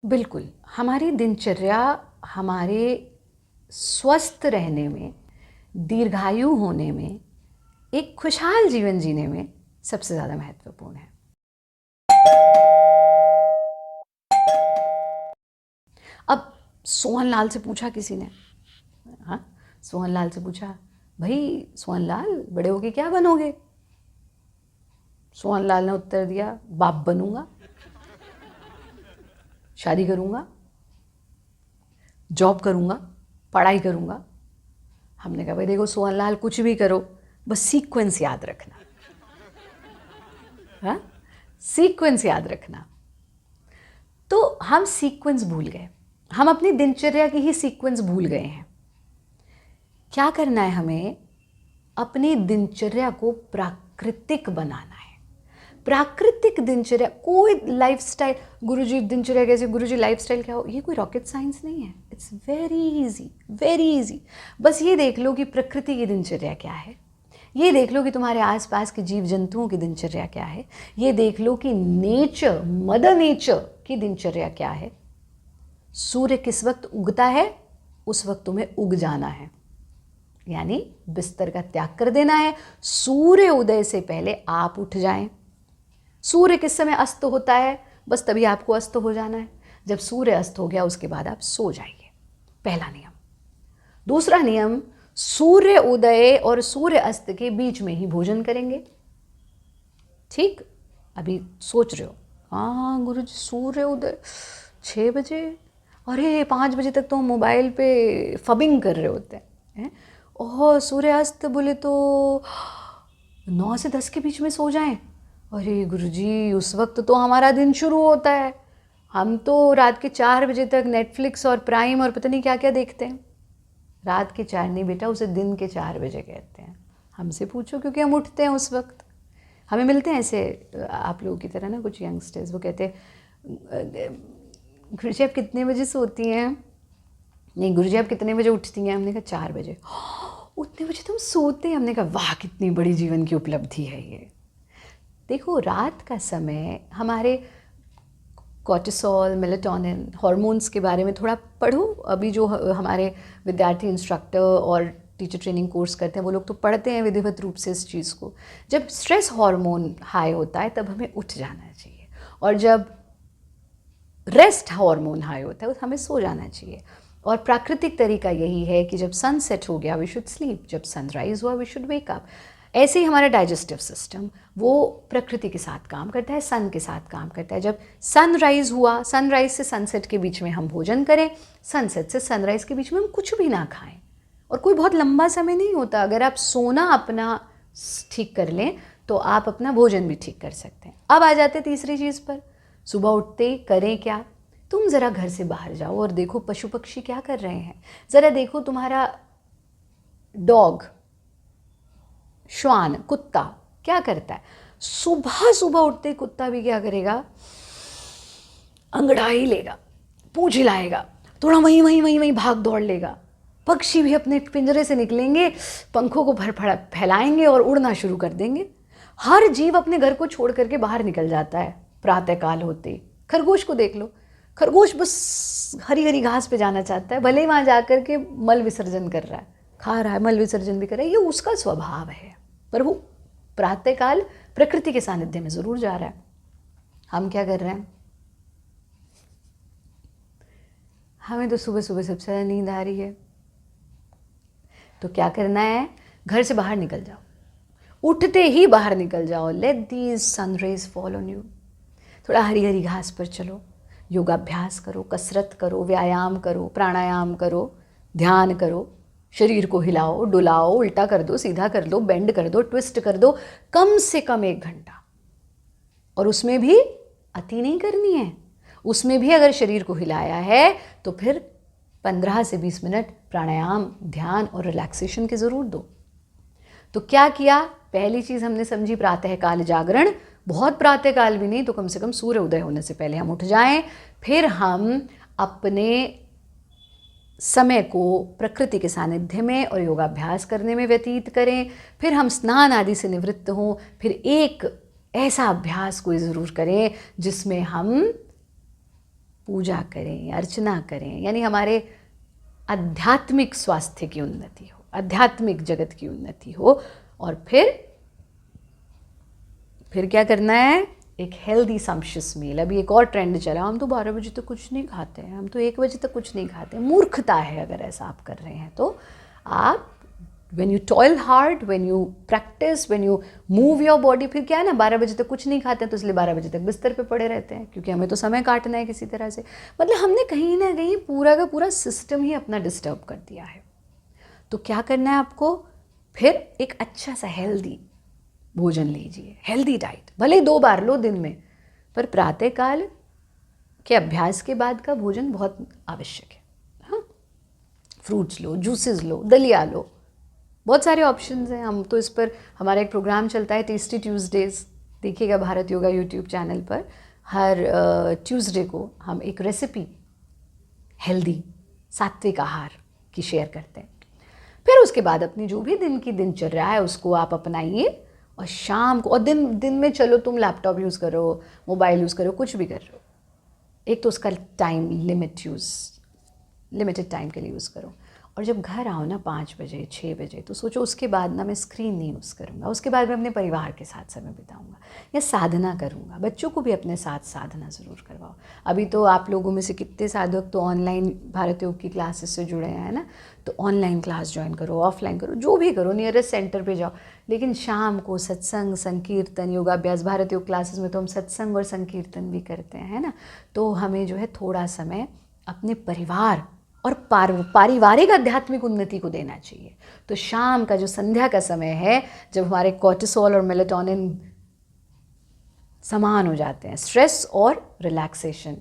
बिल्कुल, हमारी दिनचर्या हमारे स्वस्थ रहने में, दीर्घायु होने में, एक खुशहाल जीवन जीने में सबसे ज़्यादा महत्वपूर्ण है। अब सोहनलाल से पूछा किसी ने, हाँ, सोहनलाल से पूछा, भाई सोहनलाल बड़े होके क्या बनोगे? सोहनलाल ने उत्तर दिया, बाप बनूंगा, शादी करूंगा, जॉब करूंगा, पढ़ाई करूंगा। हमने कहा भाई देखो सोहनलाल, कुछ भी करो, बस सीक्वेंस याद रखना। हाँ, सीक्वेंस याद रखना। तो हम सीक्वेंस भूल गए, हम अपनी दिनचर्या की ही सीक्वेंस भूल गए हैं। क्या करना है हमें? अपनी दिनचर्या को प्राकृतिक बनाना है। प्राकृतिक दिनचर्या, कोई लाइफस्टाइल, गुरुजी दिनचर्या कैसे, गुरुजी लाइफस्टाइल क्या हो, ये कोई रॉकेट साइंस नहीं है। It's very easy, very easy. बस ये देख लो कि प्रकृति की दिनचर्या क्या है, ये देख लो कि तुम्हारे आसपास के जीव जंतुओं की दिनचर्या क्या है, ये देख लो कि नेचर, मदर नेचर की दिनचर्या क्या है। सूर्य किस वक्त उगता है, उस वक्त तुम्हें उग जाना है, यानी बिस्तर का त्याग कर देना है। सूर्य उदय से पहले आप उठ जाएं। सूर्य किस समय अस्त होता है, बस तभी आपको अस्त हो जाना है। जब सूर्य अस्त हो गया उसके बाद आप सो जाइए, पहला नियम। दूसरा नियम, सूर्य उदय और सूर्य अस्त के बीच में ही भोजन करेंगे। ठीक, अभी सोच रहे हो, हाँ गुरुजी सूर्य उदय 6 बजे, अरे 5 बजे तक तो मोबाइल पे फबिंग कर रहे होते हैं। ओह, सूर्यास्त बोले तो 9 से 10 के बीच में सो जाएं। अरे गुरुजी उस वक्त तो हमारा दिन शुरू होता है, हम तो रात के 4 बजे तक नेटफ्लिक्स और प्राइम और पता नहीं क्या क्या देखते हैं। रात के 4 नहीं बेटा, उसे दिन के 4 बजे कहते हैं। हमसे पूछो, क्योंकि हम उठते हैं उस वक्त। हमें मिलते हैं ऐसे आप लोगों की तरह ना कुछ यंगस्टर्स, वो कहते हैं गुरुजी आप कितने बजे सोती हैं? नहीं गुरुजी आप कितने बजे उठती हैं? हमने कहा 4 बजे। उतने बजे तुम सोते हैं? हमने कहा वाह कितनी बड़ी जीवन की उपलब्धि है ये। देखो रात का समय हमारे कोर्टिसोल, मेलेटोनिन, हार्मोन्स के बारे में थोड़ा पढ़ो। अभी जो हमारे विद्यार्थी इंस्ट्रक्टर और टीचर ट्रेनिंग कोर्स करते हैं वो लोग तो पढ़ते हैं विधिवत रूप से इस चीज़ को। जब स्ट्रेस हार्मोन हाई होता है तब हमें उठ जाना चाहिए, और जब रेस्ट हार्मोन हाई होता है हमें सो जाना चाहिए। और प्राकृतिक तरीका यही है कि जब सन सेट हो गया वी शुड स्लीप, जब सनराइज हुआ वी शुड वेक अप। ऐसे ही हमारा डाइजेस्टिव सिस्टम वो प्रकृति के साथ काम करता है, सन के साथ काम करता है। जब सनराइज हुआ, सनराइज से सनसेट के बीच में हम भोजन करें, सनसेट से सनराइज के बीच में हम कुछ भी ना खाएं। और कोई बहुत लंबा समय नहीं होता, अगर आप सोना अपना ठीक कर लें तो आप अपना भोजन भी ठीक कर सकते हैं। अब आ जाते तीसरी चीज़ पर, सुबह उठते करें क्या? तुम ज़रा घर से बाहर जाओ और देखो पशु पक्षी क्या कर रहे हैं। ज़रा देखो तुम्हारा डॉग, श्वान, कुत्ता क्या करता है। सुबह सुबह उठते कुत्ता भी क्या करेगा? अंगड़ाई लेगा, पूंछ हिलाएगा, थोड़ा वहीं वहीं वहीं वहीं भाग दौड़ लेगा। पक्षी भी अपने पिंजरे से निकलेंगे, पंखों को फैलाएंगे और उड़ना शुरू कर देंगे। हर जीव अपने घर को छोड़ करके बाहर निकल जाता है प्रातःकाल होते। खरगोश को देख लो, खरगोश बस हरी हरी घास पे जाना चाहता है, भले ही वहाँ जाकर के मल विसर्जन कर रहा है, खा रहा है, मल विसर्जन भी कर रहा है, ये उसका स्वभाव है, पर वो प्रातःकाल प्रकृति के सानिध्य में ज़रूर जा रहा है। हम क्या कर रहे हैं? हमें तो सुबह सुबह सबसे ज़्यादा नींद आ रही है। तो क्या करना है? घर से बाहर निकल जाओ, उठते ही बाहर निकल जाओ। Let these sun rays fall on you. थोड़ा हरी हरी घास पर चलो, योगाभ्यास करो, कसरत करो, व्यायाम करो, प्राणायाम करो, ध्यान करो, शरीर को हिलाओ, डुलाओ, उल्टा कर दो, सीधा कर दो, बेंड कर दो, ट्विस्ट कर दो, कम से कम 1 घंटा। और उसमें भी अति नहीं करनी है, उसमें भी अगर शरीर को हिलाया है तो फिर 15 से 20 मिनट प्राणायाम, ध्यान और रिलैक्सेशन के ज़रूर दो। तो क्या किया? पहली चीज़ हमने समझी प्रातःकाल जागरण। बहुत प्रातःकाल भी नहीं तो कम से कम सूर्य उदय होने से पहले हम उठ जाएं। फिर हम अपने समय को प्रकृति के सानिध्य में और योगाभ्यास करने में व्यतीत करें। फिर हम स्नान आदि से निवृत्त हों, फिर एक ऐसा अभ्यास कोई ज़रूर करें जिसमें हम पूजा करें, अर्चना करें, यानी हमारे आध्यात्मिक स्वास्थ्य की उन्नति हो, आध्यात्मिक जगत की उन्नति हो। और फिर क्या करना है, एक हेल्दी सम्शियस मील। अभी एक और ट्रेंड चला, हम तो 12 बजे तक कुछ नहीं खाते हैं, हम तो 1 बजे तक कुछ नहीं खाते हैं। मूर्खता है अगर ऐसा आप कर रहे हैं तो। आप when you toil hard, when you practice, when you move your body, फिर क्या है ना, 12 बजे तक कुछ नहीं खाते हैं तो इसलिए 12 बजे तक बिस्तर पे पड़े रहते हैं, क्योंकि हमें तो समय काटना है किसी तरह से। मतलब हमने कहीं ना कहीं पूरा का पूरा सिस्टम ही अपना डिस्टर्ब कर दिया है। तो क्या करना है आपको, फिर एक अच्छा सा हेल्दी भोजन लीजिए, हेल्दी डाइट। भले ही 2 बार लो दिन में, पर प्रातःकाल के अभ्यास के बाद का भोजन बहुत आवश्यक है। हाँ, फ्रूट्स लो, जूसेस लो, दलिया लो, बहुत सारे ऑप्शंस हैं। हम तो इस पर, हमारा एक प्रोग्राम चलता है टेस्टी ट्यूसडेज, देखिएगा भारत योगा यूट्यूब चैनल पर। हर ट्यूसडे को हम एक रेसिपी हेल्दी सात्विक आहार की शेयर करते हैं। फिर उसके बाद अपनी जो भी दिन की दिनचर्या है उसको आप अपनाइए, और शाम को, और दिन में चलो तुम लैपटॉप यूज़ करो, मोबाइल यूज़ करो, कुछ भी कर रहे हो, एक तो उसका टाइम लिमिटेड टाइम के लिए यूज़ करो। और जब घर आओ ना 5 बजे 6 बजे, तो सोचो उसके बाद ना मैं स्क्रीन नहीं यूज़ करूँगा, उसके बाद मैं अपने परिवार के साथ समय बिताऊँगा या साधना करूँगा। बच्चों को भी अपने साथ साधना ज़रूर करवाओ। अभी तो आप लोगों में से कितने साधक तो ऑनलाइन भारत योग की क्लासेस से जुड़े हैं ना, तो ऑनलाइन क्लास ज्वाइन करो, ऑफलाइन करो, जो भी करो, नियरेस्ट सेंटर पे जाओ। लेकिन शाम को सत्संग, संकीर्तन, योगाभ्यास, भारत योग क्लासेस में तो हम सत्संग और संकीर्तन भी करते हैं, है ना। तो हमें जो है थोड़ा समय अपने परिवार और पारिवारिक आध्यात्मिक उन्नति को देना चाहिए। तो शाम का जो संध्या का समय है, जब हमारे कॉर्टिसोल और मेलेटोनिन समान हो जाते हैं, स्ट्रेस और रिलैक्सेशन,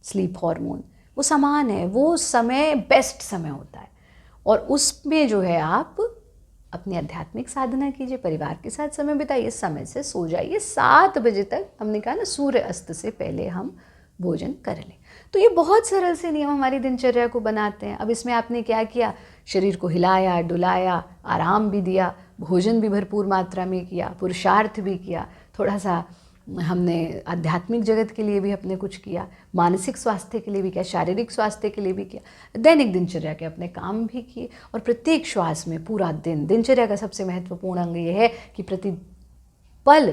स्लीप हार्मोन वो समान है, वो समय बेस्ट समय होता है। और उसमें जो है आप अपनी आध्यात्मिक साधना कीजिए, परिवार के साथ समय बिताइए, समय से सो जाइए। 7 बजे तक हमने कहा ना, सूर्य अस्त से पहले हम भोजन कर लें। तो ये बहुत सरल से नियम हमारी दिनचर्या को बनाते हैं। अब इसमें आपने क्या किया, शरीर को हिलाया, डुलाया, आराम भी दिया, भोजन भी भरपूर मात्रा में किया, पुरुषार्थ भी किया, थोड़ा सा हमने आध्यात्मिक जगत के लिए भी अपने कुछ किया, मानसिक स्वास्थ्य के लिए भी किया, शारीरिक स्वास्थ्य के लिए भी किया, दैनिक दिनचर्या के अपने काम भी किए। और प्रत्येक श्वास में पूरा दिन, दिनचर्या का सबसे महत्वपूर्ण अंग ये है कि प्रतिपल,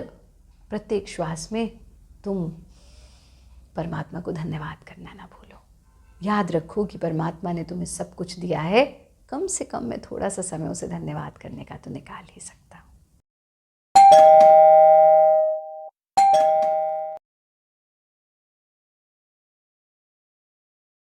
प्रत्येक श्वास में तुम परमात्मा को धन्यवाद करना ना भूलो। याद रखो कि परमात्मा ने तुम्हें सब कुछ दिया है, कम से कम में थोड़ा सा समय उसे धन्यवाद करने का तो निकाल ही सकते।